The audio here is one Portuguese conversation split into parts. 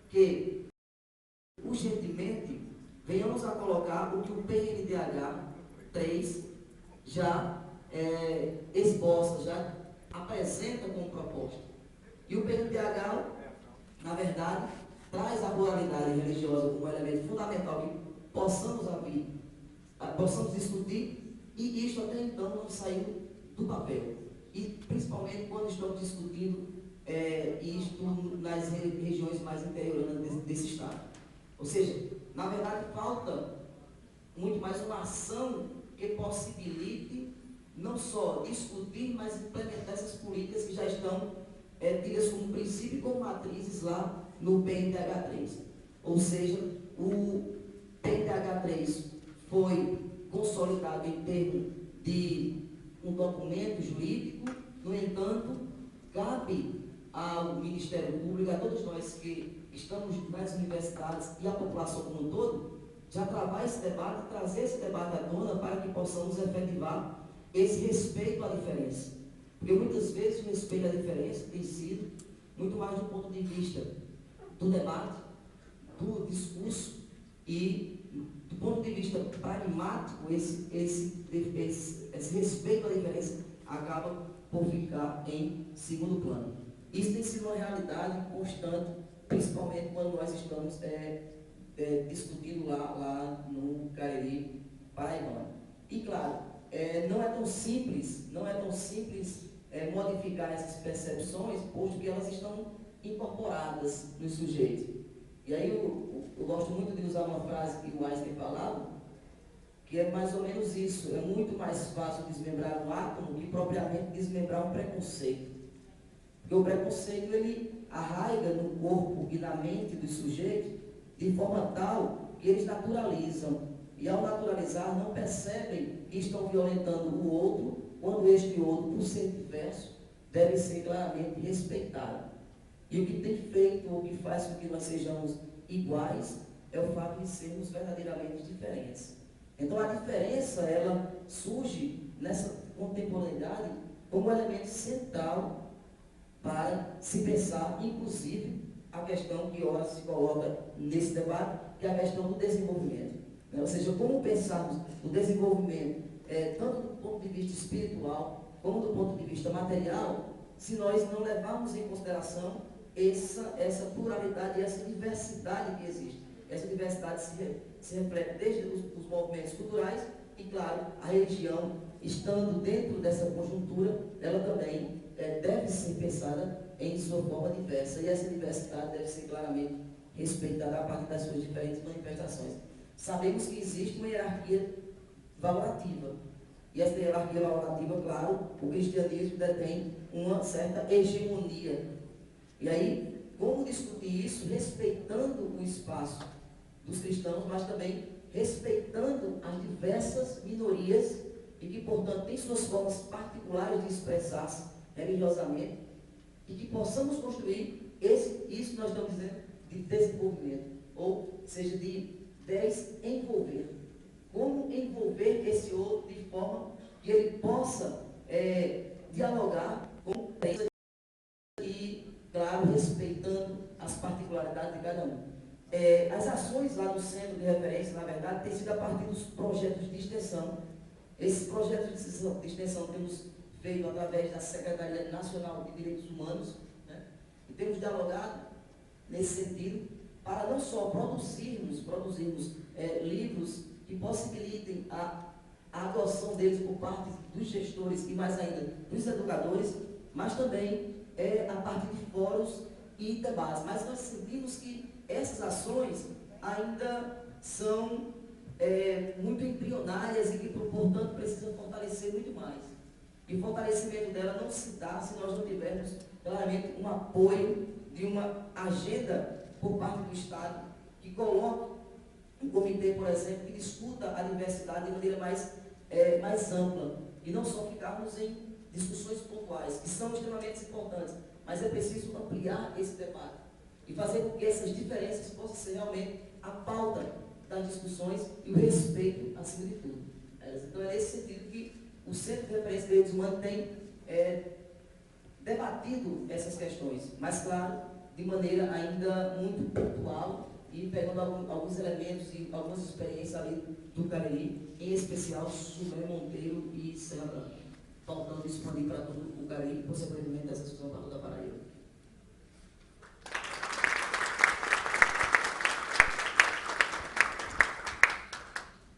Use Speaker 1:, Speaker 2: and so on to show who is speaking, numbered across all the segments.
Speaker 1: que, urgentemente, venhamos a colocar o que o PNDH 3 já esboça, já apresenta como proposta. E o PNDH, na verdade, traz a pluralidade religiosa como elemento fundamental que possamos discutir, e isto até então não saiu do papel. E principalmente quando estamos discutindo isto nas regiões mais interioranas desse Estado. Ou seja, na verdade, falta muito mais uma ação que possibilite não só discutir, mas implementar essas políticas que já estão tidas como princípio e como matrizes lá no PNDH3. Ou seja, o PNDH3 foi consolidado em termos de um documento jurídico, no entanto, cabe ao Ministério Público, a todos nós que estamos nas universidades e à população como um todo, já travar esse debate, trazer esse debate à tona para que possamos efetivar esse respeito à diferença. Porque muitas vezes o respeito à diferença tem sido muito mais do ponto de vista do debate, do discurso e do ponto de vista pragmático, esse respeito à diferença acaba por ficar em segundo plano. Isso tem sido uma realidade constante, principalmente quando nós estamos discutindo lá no Cariri Paraibano. E claro, não é tão simples modificar essas percepções, posto que elas estão incorporadas no sujeito. E aí eu gosto muito de usar uma frase que o Einstein falava, que é mais ou menos isso: é muito mais fácil desmembrar um átomo que propriamente desmembrar um preconceito. Porque o preconceito, ele arraiga no corpo e na mente do sujeito de forma tal que eles naturalizam. E ao naturalizar, não percebem que estão violentando o outro, quando este outro, por ser diverso, deve ser claramente respeitado. E o que tem feito, ou que faz com que nós sejamos iguais, é o fato de sermos verdadeiramente diferentes. Então a diferença, ela surge nessa contemporaneidade como elemento central para se pensar, inclusive, a questão que ora se coloca nesse debate, que é a questão do desenvolvimento. Ou seja, como pensarmos o desenvolvimento, tanto do ponto de vista espiritual, como do ponto de vista material, se nós não levarmos em consideração essa pluralidade e essa diversidade que existe. Essa diversidade se reflete desde os movimentos culturais e, claro, a religião, estando dentro dessa conjuntura, ela também deve ser pensada em sua forma diversa, e essa diversidade deve ser claramente respeitada a partir das suas diferentes manifestações. Sabemos que existe uma hierarquia valorativa, e essa hierarquia valorativa, claro, o cristianismo detém uma certa hegemonia. E aí, como discutir isso respeitando o espaço dos cristãos, mas também respeitando as diversas minorias e que, portanto, têm suas formas particulares de expressar-se religiosamente, e que possamos construir isso que nós estamos dizendo de desenvolvimento, ou seja, de desenvolver. Como envolver esse outro de forma que ele possa dialogar com e, claro, respeitando as particularidades de cada um. As ações lá do Centro de Referência, na verdade, têm sido a partir dos projetos de extensão. Esses projetos de extensão temos feito através da Secretaria Nacional de Direitos Humanos, né? E temos dialogado nesse sentido, para não só produzirmos livros que possibilitem a adoção deles por parte dos gestores e, mais ainda, dos educadores, mas também a partir de fóruns e debates. Mas nós sentimos que essas ações ainda são muito embrionárias e que, portanto, precisam fortalecer muito mais. E o fortalecimento dela não se dá se nós não tivermos, claramente, um apoio de uma agenda por parte do Estado que coloque um comitê, por exemplo, que discuta a diversidade de maneira mais ampla, e não só ficarmos em discussões pontuais, que são extremamente importantes, mas é preciso ampliar esse debate e fazer com que essas diferenças possam ser realmente a pauta das discussões e o respeito acima de tudo. Então é nesse sentido que o Centro de Referência de Direitos Humanos tem debatido essas questões, mas claro, de maneira ainda muito pontual e pegando alguns elementos e algumas experiências ali do Cariri, em especial Sumé, Monteiro e Serra Branca, faltando expandir para todo o Cariri e, consequentemente, essa discussão para toda a Paraíba.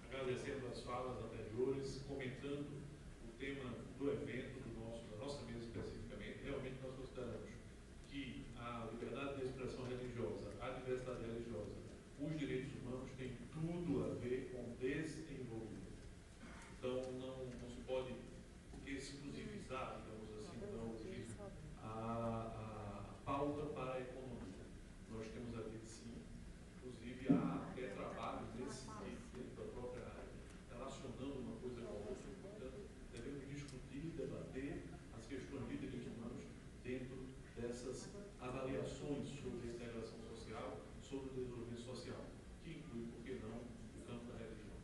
Speaker 2: Agradecendo as falas anteriores, comentando o tema do evento, da nossa mesa especificamente, realmente nós consideramos que a liberdade de expressão religiosa, a diversidade religiosa, os direitos humanos têm tudo a ver com desenvolvimento. Então, não se pode exclusivizar, digamos assim, a pauta para a economia. Nós temos aqui, sim, inclusive, até trabalho nesse dentro da própria área, relacionando uma coisa com a outra. Portanto, devemos discutir, debater as questões de direitos humanos dentro dessas avaliações sobre a integração social, sobre o desenvolvimento social, que inclui, por que não, o campo da religião.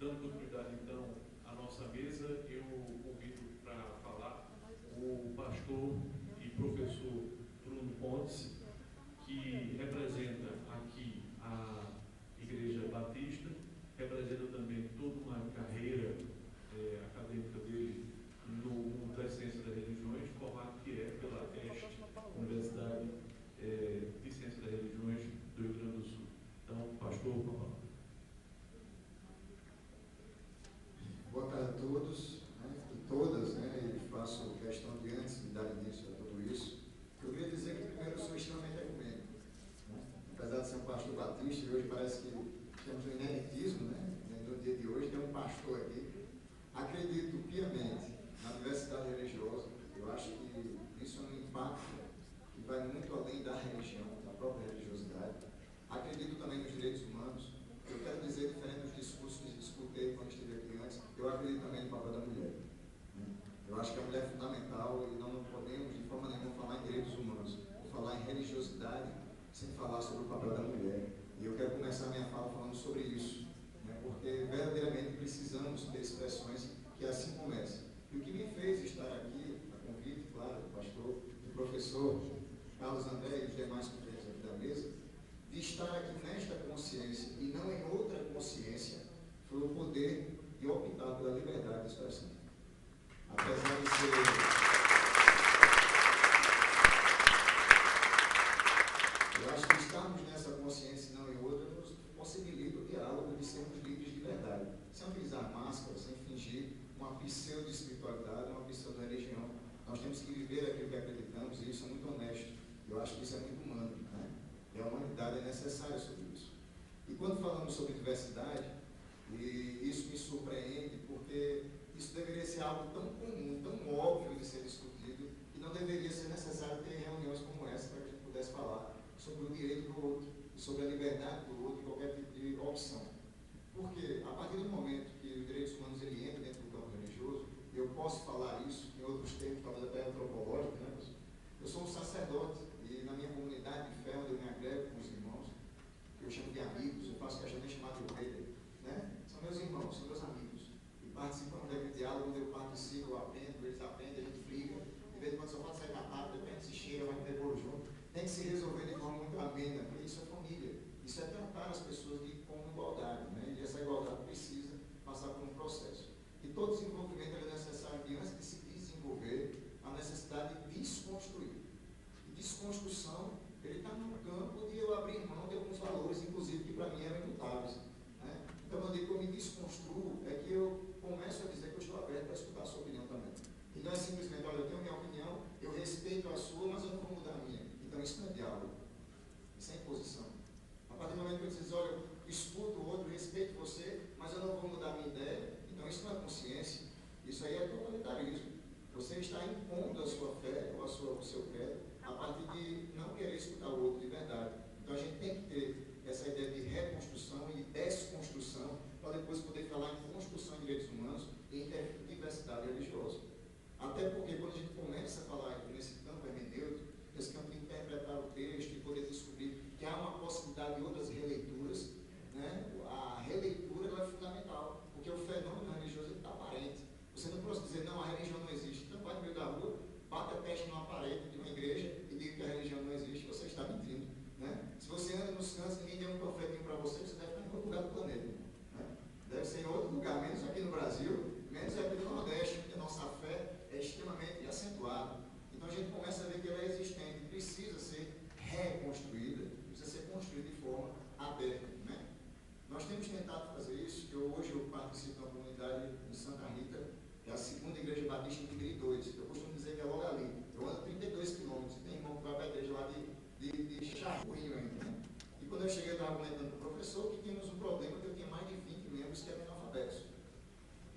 Speaker 2: Dando continuidade, então, à nossa mesa, eu convido para falar o pastor e professor Bruno Pontes, que representa aqui a Igreja Batista, representa também toda uma carreira acadêmica dele no mundo da ciência das religiões, formado que é pela EST, Universidade de Ciência das Religiões do Rio Grande do Sul. Então, pastor, por favor.
Speaker 3: Boa tarde a todos, e todas, e faço questão de, antes de dar início a tudo isso, eu queria dizer que primeiro eu sou extremamente ecumênico. Apesar de ser um pastor batista, e hoje parece que temos um ineditismo, no dia de hoje tem um pastor aqui. Acredito piamente na diversidade religiosa. Eu acho que isso é um impacto que vai muito além da religião, da própria religiosidade. Acredito também nos direitos humanos. Eu quero dizer, diferente dos discursos que escutei quando estive aqui antes, eu acredito também no papel da mulher. Eu acho que a mulher é fundamental e não podemos, de forma nenhuma, falar em direitos humanos, falar em religiosidade, sem falar sobre o papel da mulher. E eu quero começar a minha fala falando sobre isso, porque verdadeiramente precisamos ter expressões que assim comecem. E o que me fez estar aqui, a convite, claro, do pastor, do professor Carlos André e os demais companheiros aqui da mesa, de estar aqui nesta consciência e não em outra consciência, foi o poder de optar pela liberdade de expressão. Apesar de ser... Eu acho que estarmos nessa consciência e não em outra nos possibilita o diálogo de sermos livres de verdade, sem utilizar máscara, sem fingir uma pseudo-espiritualidade, uma pseudo-religião. Nós temos que viver aquilo que acreditamos e isso é muito honesto. Eu acho que isso é muito humano, E a humanidade é necessária sobre isso. E quando falamos sobre diversidade, e isso me surpreende porque isso deveria ser algo tão comum, tão óbvio de ser discutido, que não deveria ser necessário ter reuniões como essa para que a gente pudesse falar sobre o direito do outro, e sobre a liberdade do outro, e qualquer tipo de opção. Porque, a partir do momento que os direitos humanos entram dentro do campo religioso, eu posso falar isso em outros termos, talvez até antropológicos, Eu sou um sacerdote, e na minha comunidade de fé, onde eu me agrego com os irmãos, eu chamo de amigos, eu faço questão de chamar de ovelha, São meus irmãos, são meus amigos. E participamos daquele diálogo, onde eu participo, eu aprendo, eles aprendem, a gente briga. De vez em quando só pode sair catado, depende se cheira, vai comer bolo junto. Tem que se resolver de forma muito amena, porque isso é família. Isso é tratar as pessoas com igualdade, E essa igualdade precisa passar por um processo. E todo desenvolvimento é necessário que, antes de se desenvolver, a necessidade de desconstruir. E desconstrução, ele está no campo de eu abrir mão de alguns valores, inclusive, que para mim eram imutáveis. Então, quando eu digo que eu me desconstruo, é que eu começo a dizer que eu estou aberto para escutar a sua opinião também. E não é simplesmente, olha, eu tenho minha opinião, eu respeito a sua, mas eu não vou mudar a minha. Então, isso não é diálogo. Isso é imposição. A partir do momento que eu diz, olha, eu escuto o outro, respeito você, mas eu não vou mudar a minha ideia, então isso não é consciência. Isso aí é totalitarismo. Você está impondo a sua fé ou o seu credo a partir de não querer escutar o outro de verdade. Então, a gente tem que ter essa ideia de reconstrução e desconstrução para depois poder falar em construção de direitos humanos e em diversidade religiosa. Até porque, quando a gente começa a falar nesse campo hermenêutico, nesse campo de interpretar o texto e poder descobrir que há uma possibilidade de outras releituras, a releitura ela é fundamental, porque o fenômeno religioso está aparente. Você não pode dizer, não, a religião não existe. Então, vai no meio da rua, bate a testa numa parede de uma igreja e diga que a religião não existe.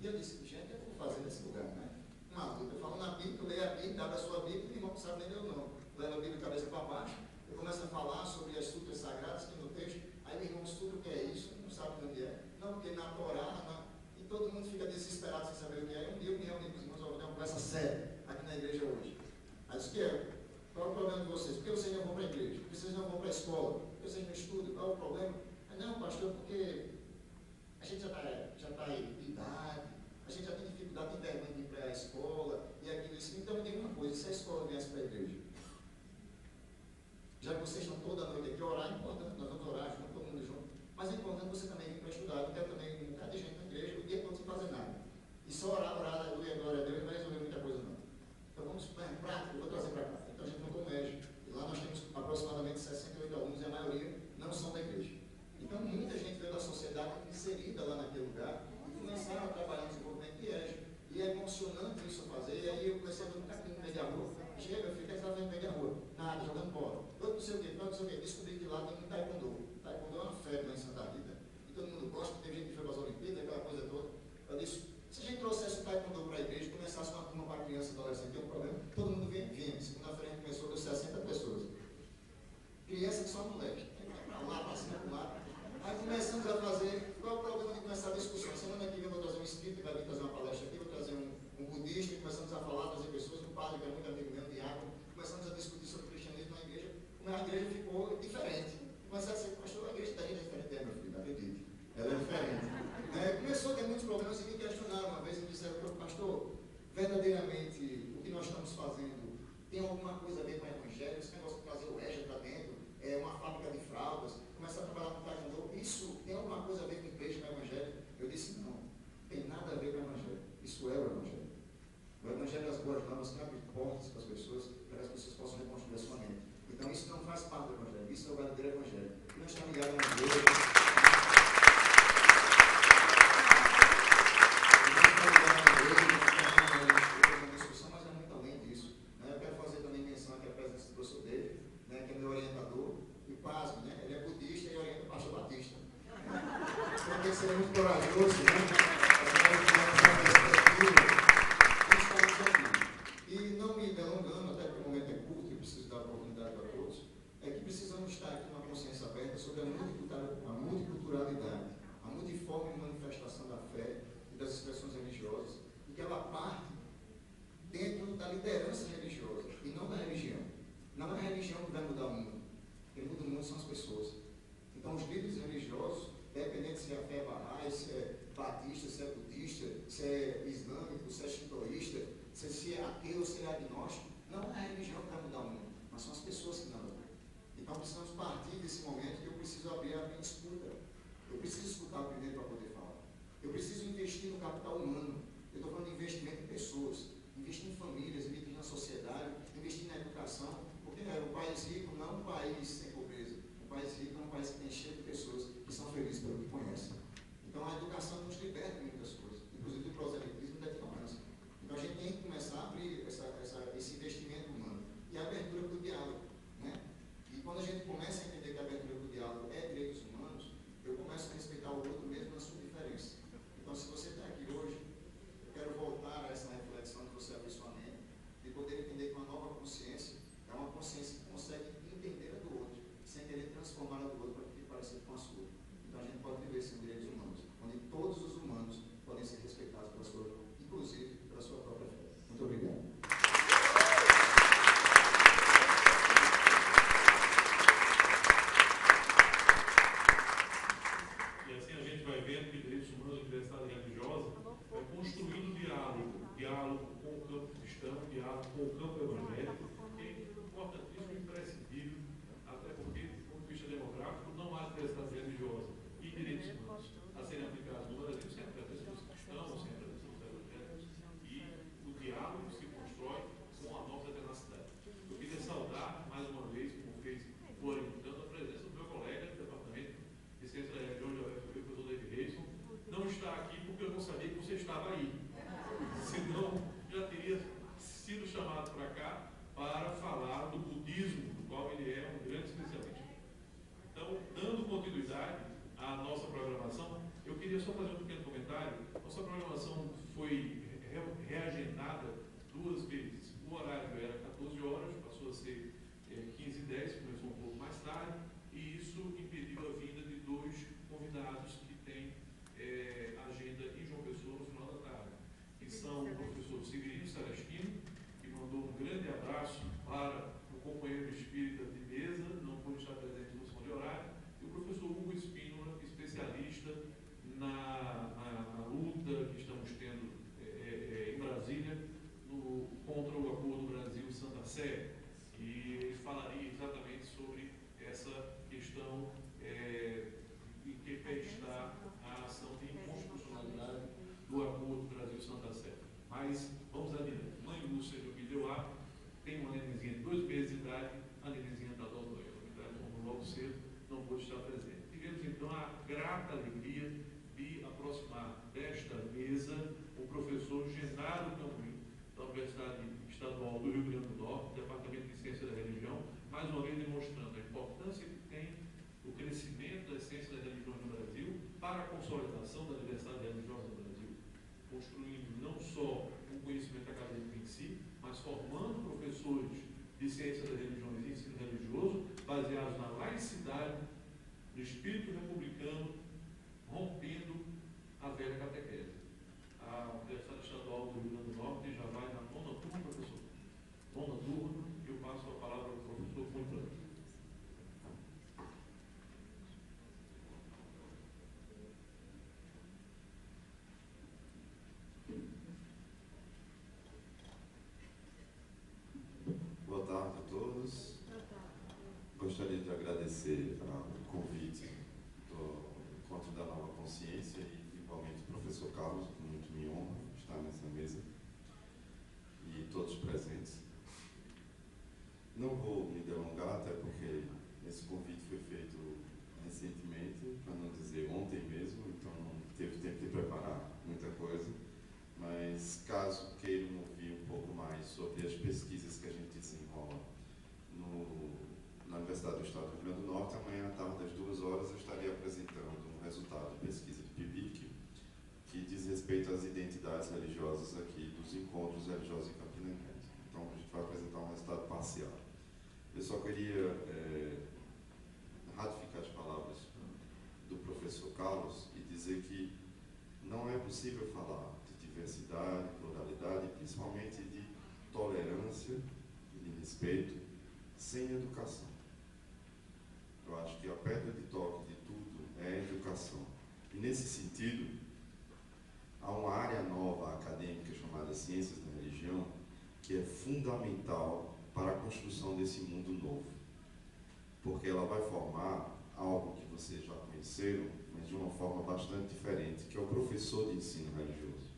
Speaker 3: E eu disse, gente, o que eu vou fazer nesse lugar, né? Uma adulta, eu falo na Bíblia, eu leio a Bíblia, abre a sua Bíblia, e o irmão não sabe nem ler ou não. Leva a Bíblia de cabeça para baixo, eu começo a falar sobre as sutras sagradas que no texto, aí o irmão estuda o que é isso, não sabe onde é. Não, porque na Torá, e todo mundo fica desesperado sem saber o que é. Um dia eu me reuni com os irmãos, vou ter uma conversa séria aqui na igreja hoje. Aí disse, que é? Qual é o problema de vocês? Por que vocês não vão para a igreja? Por que vocês não vão para a escola? Por que vocês não estudam? Qual é o problema? Aí, não, pastor, porque a gente já está em idade, a gente já tem dificuldade, tem vergonha de ir para a escola, e aquilo isso. Então me diga uma coisa, se a escola viesse para a igreja, já que vocês estão toda noite aqui, orar é importante, nós vamos orar junto, todo mundo junto, mas é importante você também vir para estudar. Eu quero também um bocado de gente na igreja, o dia todo sem fazer nada. E só orar, aleluia, glória a Deus, não vai resolver muita coisa não. Então vamos para a prática, eu vou trazer para cá. Então a gente montou um colégio, e lá nós temos aproximadamente 68 alunos, e a maioria não são da igreja. Então muita gente veio da sociedade inserida lá naquele lugar, e começaram a trabalhar no desenvolvimento de EJA. E é emocionante isso fazer, e aí eu comecei a ver um caminho no meio da rua, chega, eu fico exatamente no meio da rua, nada, jogando bola, não sei o quê, descobri que lá tem um taekwondo. Taekwondo é uma febre lá em Santa Rita, e todo mundo gosta, tem gente que foi para as Olimpíadas, aquela coisa toda. Eu disse, se a gente trouxesse o taekwondo para a igreja, começasse uma turma para criança e adolescente, tem um problema, todo mundo vinha. Segunda-feira a gente começou, deu 60 pessoas. Criança que só moleque, para lá, para cima, para lá. Aí começamos a fazer, qual é o problema de começar a discussão? Semana que vem eu vou trazer um espírito, vai vir trazer uma palestra aqui, vou trazer um budista, e começamos a falar, trazer pessoas, um padre que é muito amigo meu, diácono, começamos a discutir sobre o cristianismo na igreja, como a igreja ficou diferente. Começaram a dizer, pastor, a igreja da gente é diferente, meu filho, acredite, ela é diferente. Começou a ter muitos problemas e me questionaram uma vez, e me disseram, pastor, verdadeiramente, o que nós estamos fazendo tem alguma coisa a ver com o evangelho? Esse negócio de trazer o EJA para dentro, é uma fábrica de fraldas, começar a trabalhar com taekwondo, isso tem alguma coisa a ver com a igreja, com o evangelho? Eu disse, não, tem nada a ver com o evangelho, isso é o evangelho. O evangelho é as boas novas que abre portas para as pessoas, para que as pessoas possam reconstruir a sua mente. Então isso não faz parte do evangelho, isso é o verdadeiro evangelho. E nós estamos ligados na igreja. Mas é muito além disso. Eu quero fazer também menção aqui à presença do professor David, que é meu orientador, e pasme, ele é budista e orienta o pastor Batista. Então tem que ser muito corajoso, E não me delongando, até porque o momento é curto e preciso dar oportunidade para todos, é que precisamos estar aqui com uma consciência aberta sobre a multiculturalidade, a multiforme manifestação da fé e das expressões religiosas, e que ela parte dentro da liderança religiosa e não da religião. Não é a religião que vai mudar o mundo. Quem muda o mundo são as pessoas. Então, os líderes religiosos, dependendo se a fé é bahá'í, se é batista, se é budista, se é islâmico, se é shintoísta, se é ateu, se é agnóstico, não é a religião que vai mudar o mundo, mas são as pessoas que não. Então, precisamos partir desse momento que eu preciso abrir a minha escuta. Eu preciso escutar primeiro para poder falar. Eu preciso investir no capital humano. Eu estou falando de investimento em pessoas, investir em famílias, investir na sociedade, investir na educação, porque o país rico não é um país sem pobreza. O país rico é um país que tem cheio de pessoas que são felizes pelo que conhecem. Então a educação nos liberta de muitas coisas, inclusive do proselitismo e da ignorância. Então a gente tem que começar a abrir esse investimento humano e a abertura para o diálogo. E quando a gente começa a entender que a abertura para o diálogo é direitos humanos, eu começo a respeitar o outro mesmo na sua diferença. Então se você está aqui hoje, eu quero voltar a essa reflexão que você abriu sua mente, de poder entender que uma nova consciência é uma consciência que consegue entender a do outro, sem querer transformar a do outro para que pareça com a sua. Então a gente pode viver sem direitos humanos, onde todos os humanos podem ser respeitados pela sua, inclusive pela sua própria fé. Muito obrigado.
Speaker 2: E assim a gente vai vendo que direitos humanos e diversidade religiosa vai construindo diálogo com o campo cristão, diálogo com o campo evangélico, que é importantíssimo e imprescindível, até porque, do ponto de vista demográfico, não há diversidade religiosa e direitos humanos a serem aplicados no Brasil sem a presença dos cristãos, sem a presença dos evangélicos, e o diálogo se constrói com a nossa tenacidade. Eu queria saudar, mais uma vez, como fez o orientando, a presença do meu colega do Departamento de Ciência da Religião de UFPB, o professor David Reison. Não está aqui porque eu não sabia que você estava aí. Senão, já teria sido chamado para cá para falar do budismo, do qual ele é um grande especialista. Então, dando continuidade à nossa programação, eu queria só fazer um pequeno comentário. Nossa Nossa programação foi reagendada 2 vezes. O horário era 14 horas, passou a ser 15h10, começou um pouco mais tarde, e isso impediu a vinda de 2 convidados que têm agenda em João Pessoa no final da tarde, que são o professor Severino Celestino, que mandou um grande abraço para o companheiro espírita de mesa, não pôde estar presente no função de horário, e o professor Hugo Espínola, especialista na luta que estamos tendo em Brasília contra o acordo Brasil-Santa Sé, e ele falaria exatamente sobre essa questão em que pé está a ação de inconstitucionalidade do acordo Brasil-Santa Sé. Mas vamos adiante. Mãe Lúcia de Obilioá tem uma nenenzinha de 2 meses de idade, a nenenzinha está dando banho, logo cedo, não pôde estar presente. Tivemos então a grata alegria de aproximar desta mesa o professor Genaro Cambuim, da Universidade Estadual do Rio Grande do Norte, Departamento de Ciência da Religião, mais uma vez demonstrando a importância que tem o crescimento da ciência da religião no Brasil para a consolidação da diversidade religiosa no Brasil, construindo não só o conhecimento acadêmico em si, mas formando professores de ciência das religiões e ensino religioso baseados na laicidade, no espírito republicano, rompendo a velha catequese. A Universidade Estadual do Rio Grande do Norte já vai na 9ª turma, professor. 9ª turma, e eu passo a palavra ao professor Fulano.
Speaker 4: Boa tarde a todos. Gostaria de agradecer o convite do Encontro da Nova Consciência e igualmente o professor Carlos, muito me honra estar nessa mesa, e todos presentes. Não vou me delongar, até porque esse convite foi feito recentemente, para não dizer ontem mesmo, então não teve tempo de preparar muita coisa, mas caso queiram ouvir um pouco mais sobre as pesquisas que a gente desenrola na Universidade do Estado do Rio Grande do Norte, amanhã à tarde, às 2 horas, eu estarei apresentando um resultado de pesquisa de PIBIC, que diz respeito às identidades religiosas aqui dos encontros religiosos em Campina Grande. Então, a gente vai apresentar um resultado parcial. Eu só queria ratificar as palavras do professor Carlos e dizer que não é possível falar de diversidade, pluralidade, principalmente de tolerância e de respeito, sem educação. Eu acho que a pedra de toque de tudo é a educação. E nesse sentido, há uma área nova acadêmica chamada Ciências da Religião, que é fundamental para a construção desse mundo novo. Porque ela vai formar algo que vocês já conheceram, mas de uma forma bastante diferente, que é o professor de ensino religioso.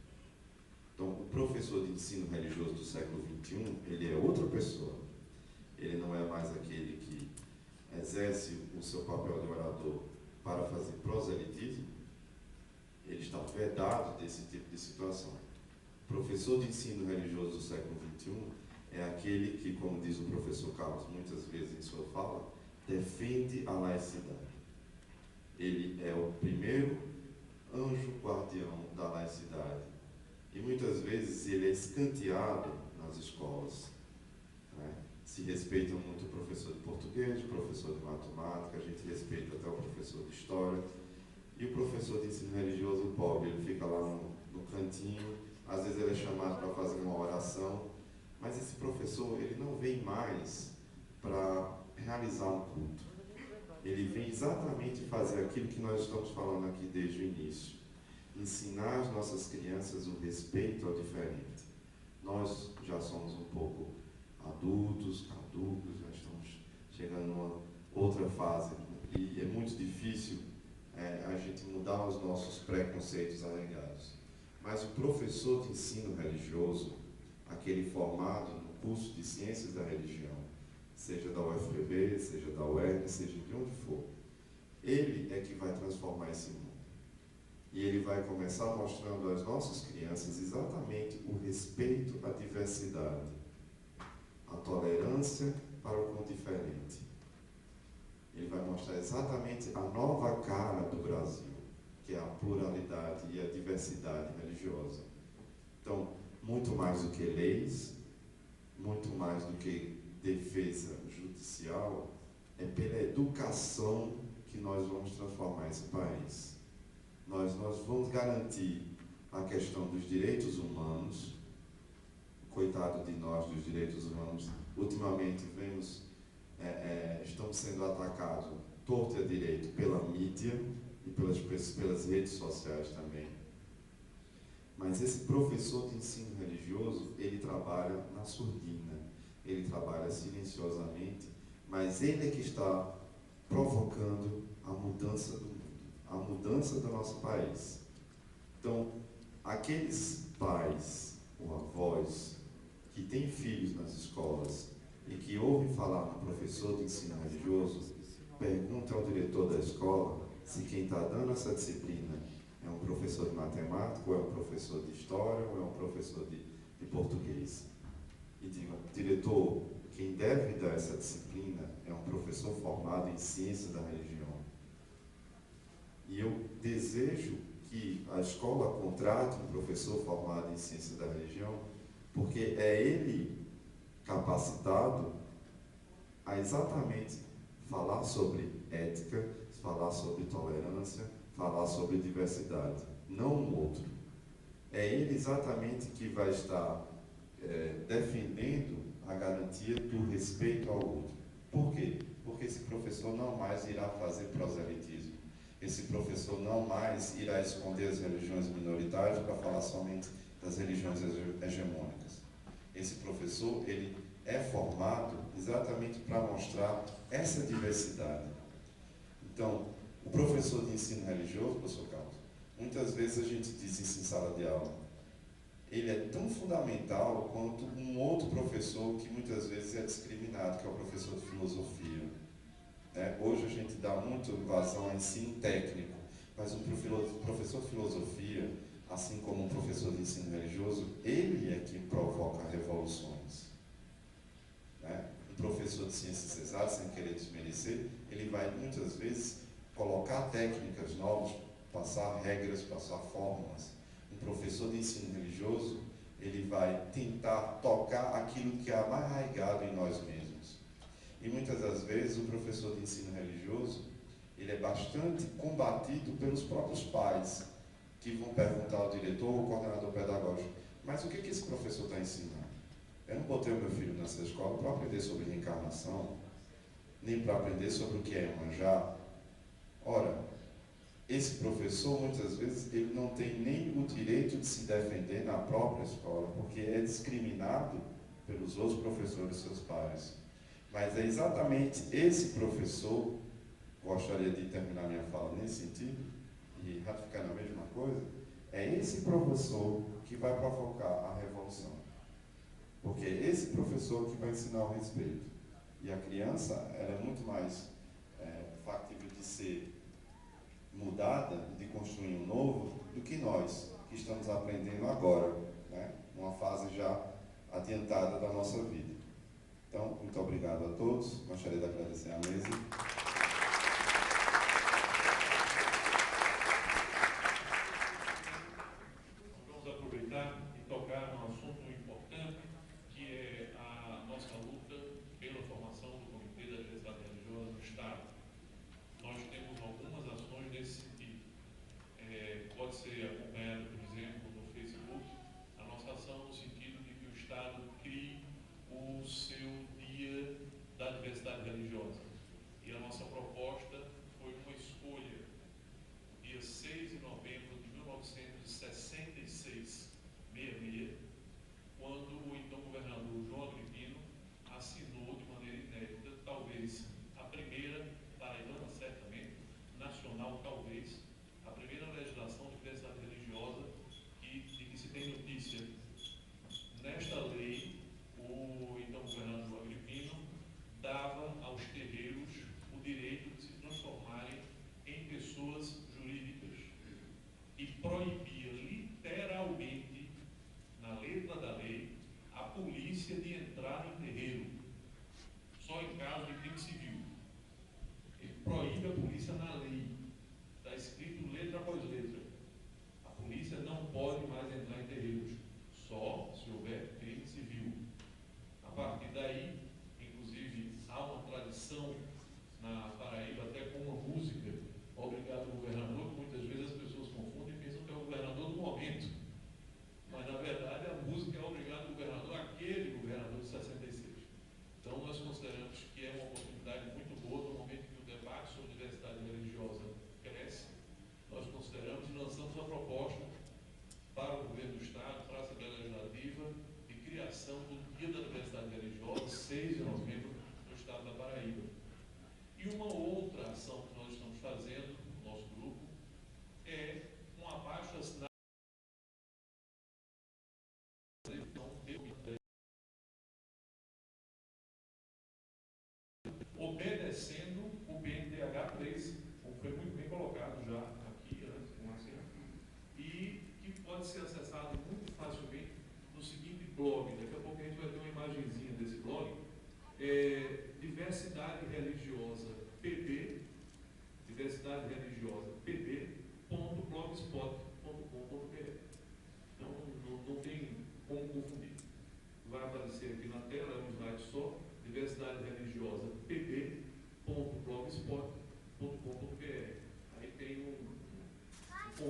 Speaker 4: Então, o professor de ensino religioso do século XXI, ele é outra pessoa. Ele não é mais aquele que exerce o seu papel de orador para fazer proselitismo. Ele está vedado desse tipo de situação. O professor de ensino religioso do século XXI é aquele que, como diz o professor Carlos muitas vezes em sua fala, defende a laicidade. Ele é o primeiro anjo guardião da laicidade. E muitas vezes ele é escanteado nas escolas, né? Se respeita muito o professor de português, o professor de matemática, a gente respeita até o professor de história. E o professor de ensino religioso pobre, ele fica lá no cantinho, às vezes ele é chamado para fazer uma oração, mas esse professor, ele não vem mais para realizar um culto. Ele vem exatamente fazer aquilo que nós estamos falando aqui desde o início. Ensinar às nossas crianças o respeito ao diferente. Nós já somos um pouco adultos, caducos, já estamos chegando numa outra fase, e é muito difícil a gente mudar os nossos preconceitos arraigados. Mas o professor de ensino religioso, aquele formado no curso de Ciências da Religião, seja da UFPB, seja da UERN, seja de onde for, ele é que vai transformar esse mundo. E ele vai começar mostrando às nossas crianças exatamente o respeito à diversidade, a tolerância para o com diferente. Ele vai mostrar exatamente a nova cara do Brasil. que é a pluralidade e a diversidade religiosa. Então, muito mais do que leis, muito mais do que defesa judicial, é pela educação que nós vamos transformar esse país. Nós vamos garantir a questão dos direitos humanos. Coitado de nós dos direitos humanos, ultimamente estamos sendo atacados torto e à direito pela mídia e pelas redes sociais também. Mas esse professor de ensino religioso, ele trabalha na surdina, ele trabalha silenciosamente, mas ele é que está provocando a mudança do mundo, a mudança do nosso país. Então, aqueles pais ou avós que têm filhos nas escolas e que ouvem falar no professor de ensino religioso, perguntem ao diretor da escola se quem está dando essa disciplina é um professor de matemática, ou é um professor de história, ou é um professor de português. E digam, diretor, quem deve dar essa disciplina é um professor formado em ciências da religião. E eu desejo que a escola contrate um professor formado em ciências da religião, porque é ele capacitado a exatamente falar sobre ética, falar sobre tolerância, falar sobre diversidade, não um outro. É ele exatamente que vai estar defendendo a garantia do respeito ao outro. Por quê? Porque esse professor não mais irá fazer proselitismo. Esse professor não mais irá esconder as religiões minoritárias para falar somente das religiões hegemônicas. Esse professor, ele é formado exatamente para mostrar essa diversidade. Então, o professor de ensino religioso, professor Carlos, muitas vezes a gente diz isso em sala de aula, ele é tão fundamental quanto um outro professor que muitas vezes é discriminado, que é o professor de filosofia. Hoje a gente dá muito vazão ao ensino técnico, mas um professor de filosofia, assim como um professor de ensino religioso, ele é que provoca revoluções. Um professor de ciências exatas, sem querer desmerecer, ele vai muitas vezes colocar técnicas novas, passar regras, passar fórmulas. Um professor de ensino religioso, ele vai tentar tocar aquilo que é mais arraigado em nós mesmos. E muitas das vezes o professor de ensino religioso, ele é bastante combatido pelos próprios pais, que vão perguntar ao diretor ou ao coordenador pedagógico, mas o que esse professor está ensinando? Eu não botei o meu filho nessa escola para aprender sobre reencarnação, nem para aprender sobre o que é manjar. Ora, esse professor, muitas vezes, ele não tem nem o direito de se defender na própria escola, porque é discriminado pelos outros professores, seus pares. Mas é exatamente esse professor, gostaria de terminar minha fala nesse sentido, e ratificar na mesma coisa, é esse professor que vai provocar a revolução. Porque é esse professor que vai ensinar o respeito. E a criança, ela é muito mais factível de ser mudada, de construir um novo, do que nós, que estamos aprendendo agora, uma fase já adiantada da nossa vida. Então, muito obrigado a todos, gostaria de agradecer à mesa.
Speaker 2: Vamos aproveitar e tocar num assunto importante, que é a nossa luta pela formação do Comitê da Diversidade Religiosa no Estado. Nós temos algumas ações nesse sentido. Pode ser acompanhado, por exemplo, no Facebook, a nossa ação no sentido de que o Estado crie o seu Dia da Diversidade Religiosa. E a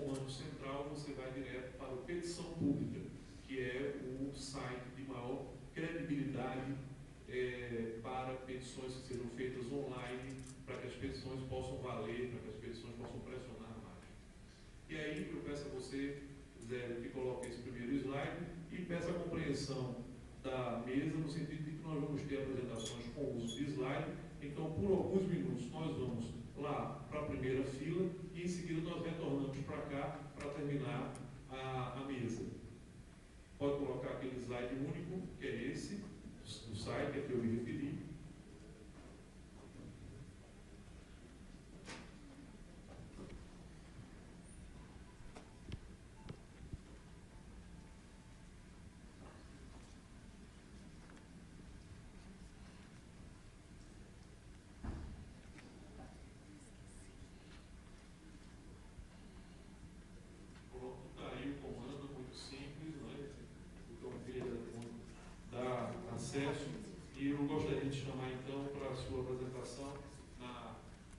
Speaker 2: comando central, você vai direto para o Petição Pública, que é o site de maior credibilidade para petições que sejam feitas online, para que as petições possam valer, para que as petições possam pressionar mais. E aí eu peço a você, Zé, que coloque esse primeiro slide e peço a compreensão da mesa, no sentido de que nós vamos ter apresentações com uso de slide. Então, por alguns minutos, nós vamos lá para a primeira fila e em seguida nós retornamos para cá para terminar a mesa. Pode colocar aquele slide único, que é esse, do site a que eu me referi. E eu gostaria de chamar então para a sua apresentação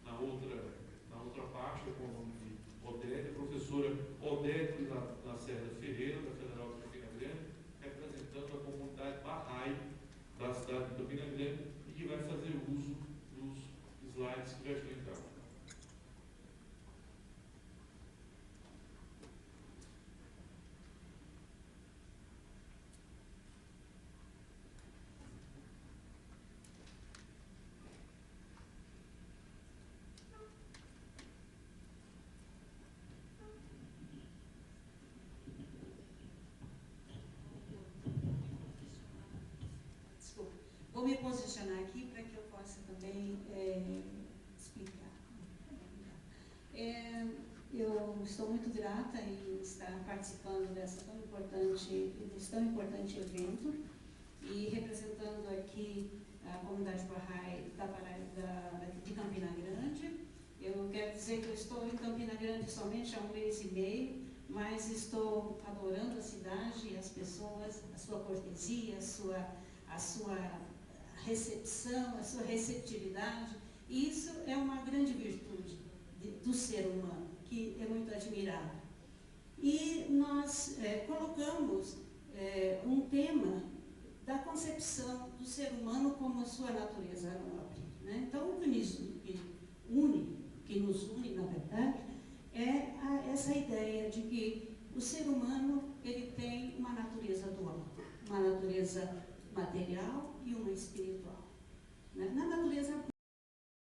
Speaker 2: na outra parte, com o nome de Odete, a professora Odete Lacerda Ferreira, da Federal de Campina Grande, representando a comunidade Bahá'í da cidade de Campina Grande e que vai fazer uso dos slides que já estão em casa.
Speaker 5: Vou me posicionar aqui para que eu possa também explicar. Eu estou muito grata em estar participando desse tão importante evento e representando aqui a comunidade Bahá'í de Campina Grande. Eu quero dizer que eu estou em Campina Grande somente há 1 mês e meio, mas estou adorando a cidade e as pessoas, a sua cortesia, a sua recepção, a sua receptividade. E isso é uma grande virtude do ser humano, que é muito admirável. E nós colocamos um tema da concepção do ser humano como a sua natureza nobre, né? Então, o que nos une, na verdade, é essa ideia de que o ser humano ele tem uma natureza dual, uma natureza material e uma espiritual. Na natureza